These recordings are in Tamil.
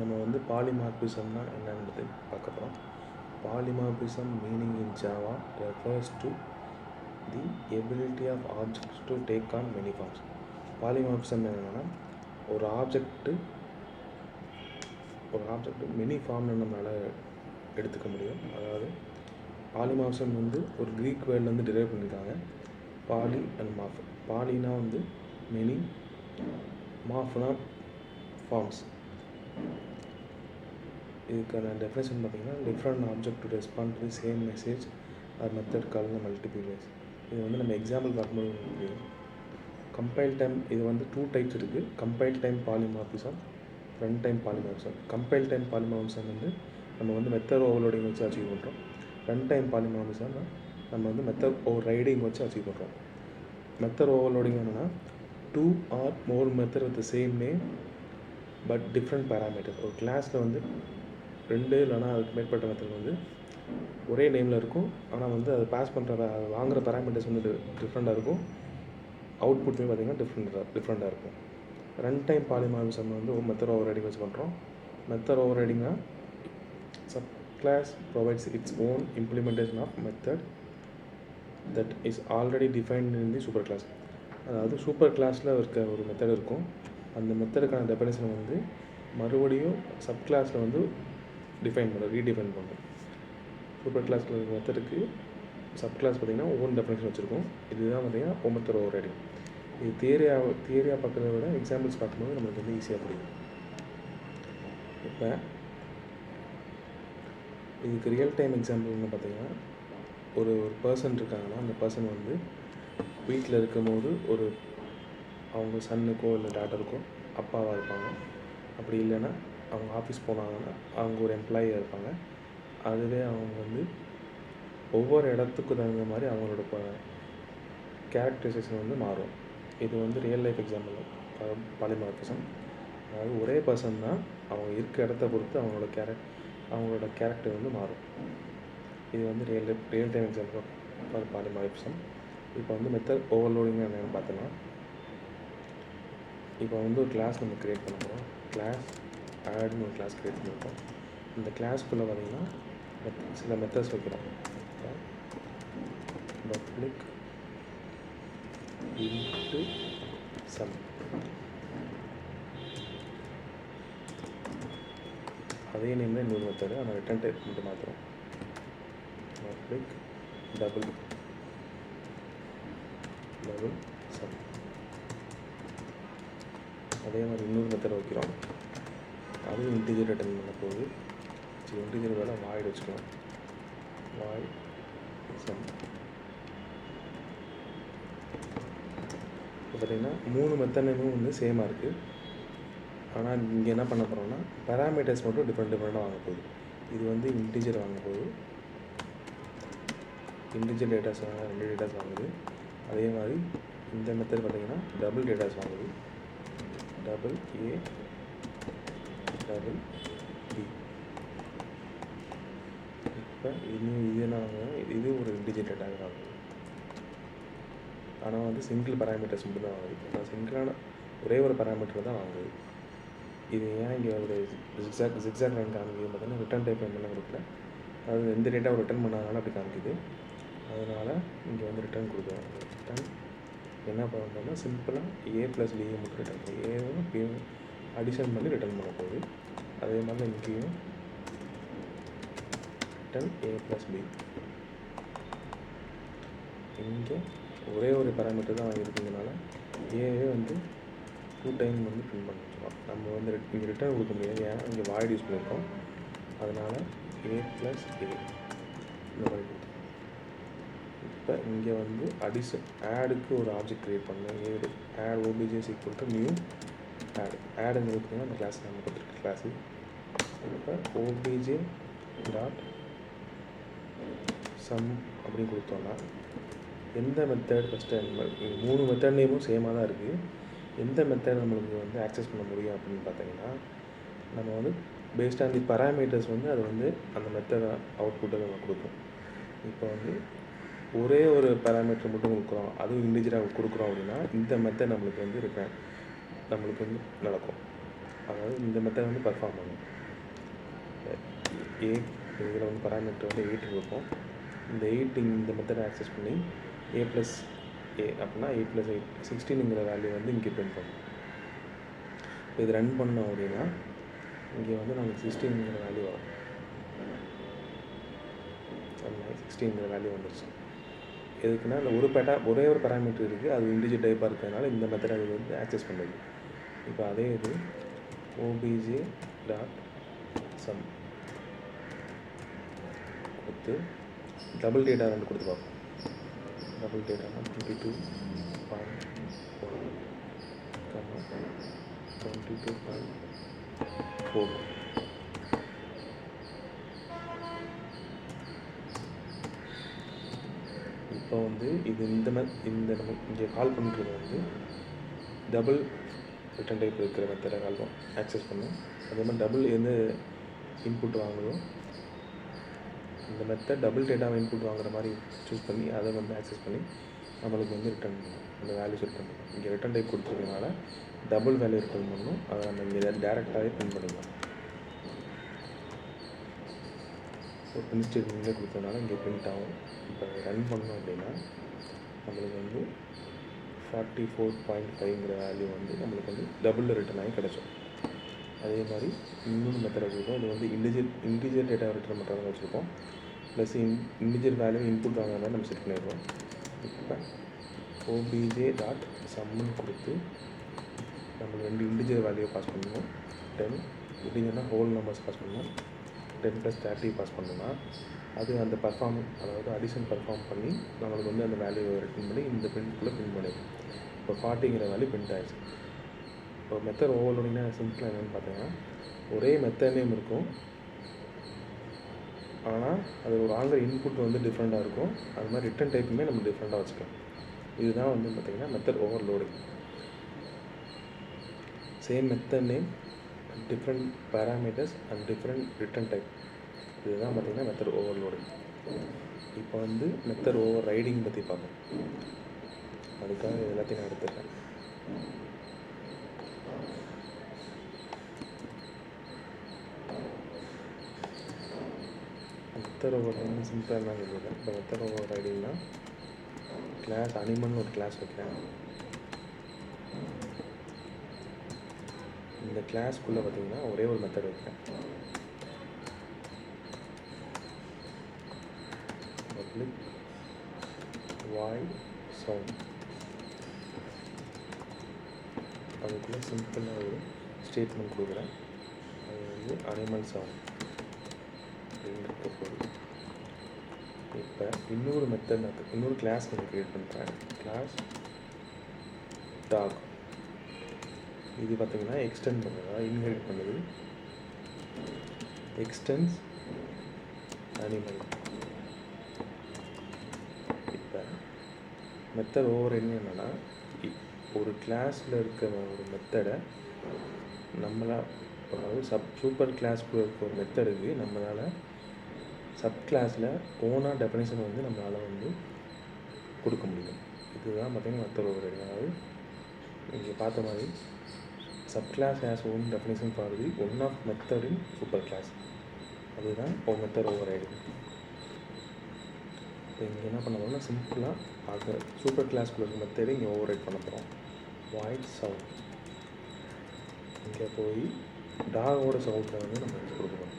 நம்ம வந்து பாலிமார்பிசம்னா என்னன்றது பார்க்க போகிறோம். Polymorphism meaning in Java refers to the ability of objects to take on many forms. Polymorphism என்னன்னா ஒரு ஆப்ஜெக்ட் மெனி ஃபார்மில் நம்மளால் எடுத்துக்க முடியும். அதாவது பாலிமார்பிசம் வந்து ஒரு க்ரீக் வேர்ட்லேருந்து டிரைவ் பண்ணியிருக்காங்க. Poly and morph. பாலினா வந்து மெனி, மார்ஃப்னா ஃபார்ம்ஸ். இதுக்கான டெஃபினேஷன் பார்த்தீங்கன்னா different object to respond to the same message or method called multiple ways. இது வந்து நம்ம எக்ஸாம்பிள் பார்க்கும்போது கம்பைல் டைம், இது வந்து 2 டைப்ஸ் இருக்குது. Compile time polymorphism, run time polymorphism. Compile time polymorphism வந்து நம்ம வந்து மெத்தட் ஓவர்லோடிங் வச்சு அச்சீவ் பண்ணுறோம். ரன் டைம் பாலிமார்பிசம் நம்ம வந்து மெத்தட் ஓவர் ரைடிங் வச்சு அச்சீவ் பண்ணுறோம். மெத்தட் ஓவர்லோடிங் என்னென்னா 2 or more method with same name but different parameter. ஒரு கிளாஸில் வந்து 2 இல்லைனா அதுக்கு மேற்பட்ட மெத்தட் வந்து ஒரே நேமில் இருக்கும். ஆனால் வந்து அது பாஸ் பண்ணுற வாங்குகிற பேராமீட்டர்ஸ் வந்து டிஃப்ரெண்ட்டாக இருக்கும். அவுட்புட்டுமே பார்த்திங்கன்னா டிஃப்ரெண்ட்டாக இருக்கும். ரன் டைம் பாலிமார்பிசம் வந்து மெத்தட் ஓவர் ரைடிங் வச்சு பண்ணுறோம். மெத்தட் ஓவர் ரைடிங்னா sub class provides its own implementation of method that is already defined in the super class. அதாவது சூப்பர் கிளாஸில் இருக்க ஒரு மெத்தட் இருக்கும். அந்த மெத்தடுக்கான டெஃபினேஷன் வந்து மறுபடியும் சப் கிளாஸில் வந்து ரீடிஃபைன் பண்ணுறோம். சூப்பர் கிளாஸில் இருக்க மெத்தடுக்கு சப் கிளாஸ் பார்த்திங்கன்னா ஓன் டெஃபினேஷன் வச்சுருக்கோம். இதுதான் பார்த்திங்கன்னா மெத்தட் ஓவர் ரைடிங். இது தியரியாக பார்க்குறத விட எக்ஸாம்பிள்ஸ் பார்க்கும்போது நம்மளுக்கு வந்து ஈஸியாக புரியும். இப்போ இதுக்கு ரியல் டைம் எக்ஸாம்பிள் என்ன பார்த்திங்கன்னா, ஒரு பர்சன் இருக்காங்கன்னா அந்த பர்சன் வந்து வீட்டில் இருக்கும்போது அவங்க சன்னுக்கோ இல்லை டாட்டருக்கோ அப்பாவாக இருப்பாங்க. அப்படி இல்லைன்னா அவங்க ஆஃபீஸ் போனாங்கன்னா அவங்க ஒரு எம்ப்ளாயியாக இருப்பாங்க. அதுவே அவங்க வந்து ஒவ்வொரு இடத்துக்கு தகுந்த மாதிரி அவங்களோட கேரக்டரைசேஷன் வந்து மாறும். இது வந்து ரியல் லைஃப் எக்ஸாம்பிள் பாலிமார்பிசம். அதாவது ஒரே பர்சன் தான் அவங்க இருக்க இடத்த பொறுத்து அவங்களோட கேரக்டர் வந்து மாறும். இது வந்து real time example for polymorphism. இப்போ வந்து மெத்தட் ஓவர்லோடிங் என்னென்னு பார்த்தோன்னா, இப்போ வந்து ஒரு கிளாஸ் நம்ம க்ரியேட் பண்ண போகிறோம். கிளாஸ் ஆட்னு ஒரு கிளாஸ் க்ரியேட் பண்ணியிருக்கோம். இந்த கிளாஸ்க்குள்ளே பார்த்திங்கன்னா சில மெத்தட்ஸ் வைக்கிறோம். Public int sum. அதே நேமில் இன்னொரு மெத்தடு, ஆனால் ரிட்டர்ன் டைப் மட்டும் மாற்றுறோம். Public double some. அதே மாதிரி இன்னொரு மெத்தட் வைக்கிறோம். அதுவும் இன்டிஜர் ரிட்டர்ன் பண்ண போகுது. சரி, இன்டிஜர் வேலை வாய்டு வச்சுக்கலாம். Void sum. இப்போ பார்த்திங்கன்னா 3 மெத்தட் நேமும் வந்து சேமாக இருக்குது. ஆனால் இங்கே என்ன பண்ண போகிறோம்னா பேராமீட்டர்ஸ் மட்டும் டிஃப்ரெண்ட்டாக வாங்க போகுது. இது வந்து இன்டிஜர் வாங்க போகுது. இன்டிஜர் டேட்டாஸ் 2 டேட்டாஸ் வாங்குது. அதே மாதிரி இந்த மெத்தட் பார்த்திங்கன்னா டபுள் டேட்டாஸ் வாங்குது. Double A double B. இப்போ இது ஒரு இன்டிஜர் டேட்டாக வாங்குது. ஆனால் வந்து சிங்கிள் பேராமீட்டர்ஸ் மட்டும் தான் வாங்குது. ஆனால் சிங்கிளான ஒரே ஒரு பேராமீட்டர் தான் வாங்குது. இது ஏன் இங்கே ஒரு ஜிக்ஸாக் லைன் காமிக்குது பார்த்தீங்கன்னா ரிட்டர்ன் டைப் என்னெல்லாம் கொடுக்கல. அதாவது எந்த டேட்டாவை ரிட்டர்ன் பண்ணாதனால அப்படி காமிக்குது. அதனால் இங்கே வந்து ரிட்டர்ன் கொடுக்குறோம். ரிட்டர்ன் என்ன பண்ணோம்னா சிம்பிளாக ஏ ப்ளஸ் பியை மட்டும் ரிட்டர்ன் பண்ணி ஏவும் பியும் அடிஷன் பண்ணி ரிட்டர்ன் பண்ண போகுது. அதே மாதிரி இங்கேயும் ரிட்டர்ன் ஏ ப்ளஸ் பி. இங்கே ஒரே ஒரு பேராமீட்டர் தான் வாங்கியிருக்கிறதுனால ஏவே வந்து 2 டைம் வந்து பிரிண்ட் பண்ண வச்சுருக்கோம். நம்ம வந்து இங்கே ரிட்டர்ன் கொடுக்க முடியாது, ஏன்னா இங்கே வாய்டு யூஸ் பண்ணியிருக்கோம். அதனால் ஏ ப்ளஸ் ஏ இந்த மாதிரி கொடுத்தோம். இப்போ இங்கே வந்து ஆடுக்கு ஒரு ஆப்ஜெக்ட் க்ரியேட் பண்ணணும். Add OBJ equal to new ஆடுங்கிறது பார்த்திங்கன்னா அந்த கிளாஸ் நம்ம கொடுத்துருக்க கிளாஸு. இப்போ ஓபிஜே டாட் சம் அப்படின்னு கொடுத்தோம்னா எந்த மெத்தட் ஃபஸ்ட்டு 3 மெத்தட் நேமும் சேமாக தான் இருக்குது. எந்த மெத்தட் நம்மளுக்கு வந்து ஆக்சஸ் பண்ண முடியும் அப்படின்னு பார்த்தீங்கன்னா, நம்ம வந்து பேஸ்ட் ஆன் தி பேராமீட்டர்ஸ் வந்து அது வந்து அந்த மெத்தட் அவுட்புட்டை நம்ம கொடுக்கும். இப்போ வந்து ஒரே ஒரு பேராமீட்டர் மட்டும் கொடுக்குறோம், அதுவும் இண்டிஜராக கொடுக்குறோம் அப்படின்னா இந்த மெத்தட் நம்மளுக்கு வந்து நடக்கும். அதாவது இந்த மெத்தட் வந்து பர்ஃபார்ம் பண்ணும். ஏ இதில் வந்து பராமீட்டர் வந்து 8 இருக்கும். இந்த 8 இந்த மெத்தடை ஆக்சஸ் பண்ணி a + a அப்படின்னா 8 + 8 16ங்கிற வேல்யூ வந்து இங்கே பிரிண்ட் பண்ணும். இப்போ இது ரன் பண்ணோம் அப்படின்னா இங்கே வந்து நமக்கு 16ங்கிற வேல்யூ வரும். 16ங்கிற வேல்யூ வந்துருச்சு. எதுக்குன்னா இந்த ஒரே ஒரு பேராமீட்டர் இருக்குது, அது இண்டிஜர் டைப்பாக இருக்கிறதுனால இந்த மெத்தட் அது வந்து ஆக்சஸ் பண்ணுறது. இப்போ அதே இது obj.sum கொடுத்து டபுள் டேட்டா ரெண்டு கொடுத்து பார்ப்போம். டபுள் டேட்டானா 22.1, 22.4. இப்போ வந்து இது இந்த நம்ம இங்கே கால் பண்ணுறது வந்து டபுள் ரிட்டன் டைப் இருக்கிற மெத்தடை கால் ஆக்சஸ் பண்ணும். அதே மாதிரி டபுள் எந்த இன்புட் வாங்குதோ இந்த மெத்தட் டபுள் டேட்டாவை இன்புட் வாங்குற மாதிரி சூஸ் பண்ணி அதை வந்து ஆக்சஸ் பண்ணி நம்மளுக்கு வந்து ரிட்டர்ன் பண்ணும். அந்த வேல்யூஸ் ரிட்டர்ன் பண்ணும். இங்கே ரிட்டன் டைப் கொடுத்துருக்கனால டபுள் வேல்யூ ரிட்டர்ன் பண்ணணும். அதை நம்ம இங்கே டேரெக்டாகவே பிரிண்ட் பண்ணிக்கலாம். ஸோ பிரிண்ட் ஸ்டேட்மெண்ட்லேயே கொடுத்ததுனால இங்கே பிரிண்ட் ஆகும். இப்போ ரன் பண்ணோம் அப்படின்னா நம்மளுக்கு வந்து 44.5ங்கிற வேல்யூ வந்து நம்மளுக்கு வந்து டபுளில் ரிட்டர்ன் ஆகி கிடச்சோம். அதே மாதிரி இன்னொரு மெத்தட் வச்சுருக்கோம். இது வந்து இன்டிஜர் டேட்டா ரிட்டர்ன் பண்ணுறதை வச்சுருக்கோம். ப்ளஸ் இன்டிஜர் வேல்யூ இன்புட் வாங்குற மாதிரி நம்ம செட் பண்ணிடுவோம். இப்போ obj.sum கொடுத்து நம்மளுக்கு 2 இன்டிஜர் வேல்யூ பாஸ் பண்ணணும். 10 இன்டிஜர்னால் ஹோல் நம்பர்ஸ் பாஸ் பண்ணணும். 10 + 30 பாஸ் பண்ணோம்னா அது அந்த அதாவது அடிஷன் பர்ஃபார்ம் பண்ணி நம்மளுக்கு வந்து அந்த வேல்யூவை ரிட்டர்ன் பண்ணி இந்த பிரிண்ட்குள்ளே பிரிண்ட் பண்ணிடும். இப்போ 40ங்கிற வேல்யூ பிரிண்ட் ஆகிடுச்சு. இப்போ மெத்தட் ஓவர்லோடிங்னா சிம்பிளாக என்னென்னு பார்த்தீங்கன்னா ஒரே மெத்தட் நேம் இருக்கும், ஆனால் அது ஒரு வாங்குற இன்புட் வந்து டிஃப்ரெண்ட்டாக இருக்கும். அது மாதிரி ரிட்டன் டைப்புமே நம்ம டிஃப்ரெண்ட்டாக வச்சுக்கலாம். இதுதான் வந்து பார்த்திங்கன்னா method overloading. Same method name, different parameters and different return type. இதுதான் பார்த்திங்கன்னா மெத்தட் ஓவர்லோடிங். இப்போ வந்து மெத்தட் ஓவர் ரைடிங் பற்றி பார்ப்போம். அதுக்காக எல்லாத்தையும் நான் எடுத்துக்கிறேன். மெத்தட் ஓவர் ரைடிங் சிம்பிளாக என்ன சொல்லுவேன். இப்போ மெத்தட் ஓவர் ரைடிங்னா கிளாஸ் அனிமல்னு ஒரு கிளாஸ் வைக்கிறேன். இந்த கிளாஸ்க்குள்ளே பார்த்திங்கன்னா ஒரே ஒரு மெத்தட் வைக்கிறேன். Public void sound. அதுக்குள்ளே சிம்பிளாக ஒரு ஸ்டேட்மெண்ட் கொடுக்குறேன். அது வந்து அனிமல் சவுண்ட் அப்படின்னு இருக்க போகுது. இப்போ இன்னொரு கிளாஸ் நான் க்ரியேட் பண்ணுறேன். Class dog. இது பார்த்திங்கன்னா எக்ஸ்டெண்ட் பண்ணுறதா இன்ஹெரிட் பண்ணுது. Extends animal. இப்போ மெத்தட் ஓவர் என்னென்னா ஒரு கிளாஸில் இருக்கிற ஒரு மெத்தடை அதாவது சூப்பர் கிளாஸ்க்குள்ளே இருக்க ஒரு மெத்தடுக்கு நம்மளால் சப் கிளாஸில் ஓனாக டெஃபினேஷன் வந்து நம்மளால் வந்து கொடுக்க முடியும். இதுதான் பார்த்திங்கன்னா மெத்தட் ஓவர் ரைடிங். அதாவது இங்கே பார்த்த மாதிரி sub class has own definition for the one of method in super class. அதுதான் ஒரு மெத்தட் ஓவர் ரைடிங். இப்போ இங்கே என்ன பண்ண போகிறோம்னா சிம்பிளாக அது சூப்பர் கிளாஸ்க்குள்ள இருக்க மெத்தடை இங்கே ஓவர் ரைட் பண்ண போகிறோம். Void sound. இங்கே போய் டாகோட சவுண்டை வந்து நம்ம கொடுக்கணும்.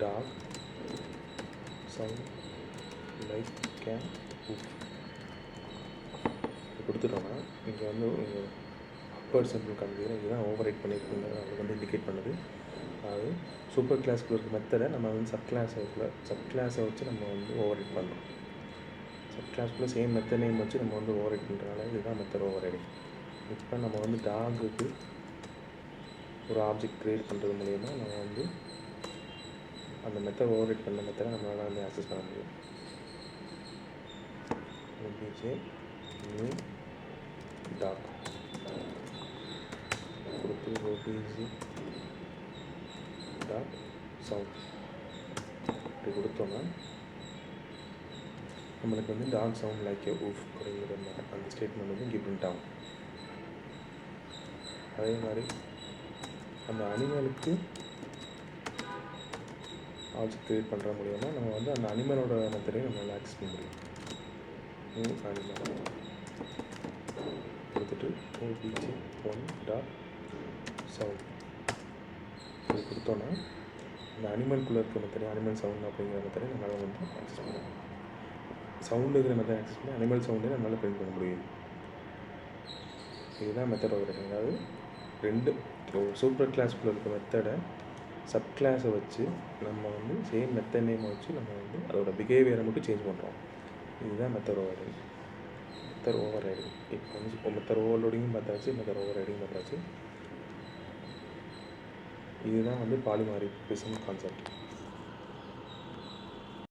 டாக் சவுண்ட் லைக் கேன் உஃப் கொடுத்துட்டோம்னா இங்கே வந்து அப்பர் சிம்பிள் காமிக்கிறேன். இதுதான் ஓவர் ரைட் பண்ணியிருக்குங்க. அது வந்து இண்டிகேட் பண்ணுது. அதாவது சூப்பர் கிளாஸ்க்குள்ள இருக்க மெத்தடை நம்ம வந்து சப் கிளாஸை வச்சு நம்ம வந்து ஓவர் ரைட் பண்ணுறோம். சப் கிளாஸ்க்குள்ளே சேம் மெத்தட் நேம் வச்சு நம்ம வந்து ஓவர் ரைட் பண்ணுறதுனால இதுதான் மெத்தட் ஓவர் ரைடிங். இப்போ நம்ம வந்து டாகுக்கு ஒரு ஆப்ஜெக்ட் க்ரியேட் பண்ணுறது மூலயமா நம்ம வந்து அந்த மெத்தட் ஓவர் ரைட் பண்ண மெத்தடை நம்மளால் வந்து ஆக்சஸ் பண்ண முடியும். நியூ டாக் கொடுத்து ஓபிஜி டாட் சவுண்ட் இப்படி கொடுத்தோன்னா நம்மளுக்கு வந்து டாக் சவுண்ட் லைக் ஏ ஊஃப் அப்படிங்கிற அந்த ஸ்டேட்மெண்ட் வந்து இங்கே பிரிண்ட் ஆகும். அதே மாதிரி அந்த அனிமலுக்கு ஆப்ஜெக்ட் க்ரியேட் பண்ணுற மூலியமாக நம்ம வந்து அந்த அனிமலோட மெத்தடையும் நம்மளால் ஆக்சஸ் பண்ண முடியும். நியூ அனிமல் கொடுத்துட்டு obj1.sound இது கொடுத்தோன்னா இந்த அனிமல்குள்ளே இருக்க மெத்தடை அனிமல் சவுண்ட் அப்படிங்கிற மெத்தடை நம்மளால் வந்து ஆக்சஸ் பண்ணலாம். சவுண்டுங்கிற மெத்தட் ஆக்சஸ் பண்ணி அனிமல் சவுண்டே நம்மளால் பிரிண்ட் பண்ண முடியும். இதுதான் மெத்தட் ஓவர்ரைடிங். அதாவது ரெண்டு சூப்பர் கிளாஸ்க்குள்ளே இருக்க மெத்தடை சப் கிளாஸை வச்சு நம்ம வந்து சேம் மெத்தட் நேமை வச்சு நம்ம வந்து அதோட பிஹேவியரை மட்டும் சேஞ்ச் பண்ணுறோம். இதுதான் மெத்தட் ஓவர்ரைடிங். மெத்தட் ஓவர்ரைடிங் இப்போ வந்து மெத்தட் ஓவர்லோடிங்கும் பார்த்தாச்சு, மெத்தட் ஓவர்ரைடிங் பார்த்தாச்சு. இதுதான் வந்து பாலிமாரிஃபிசம் கான்செப்ட்.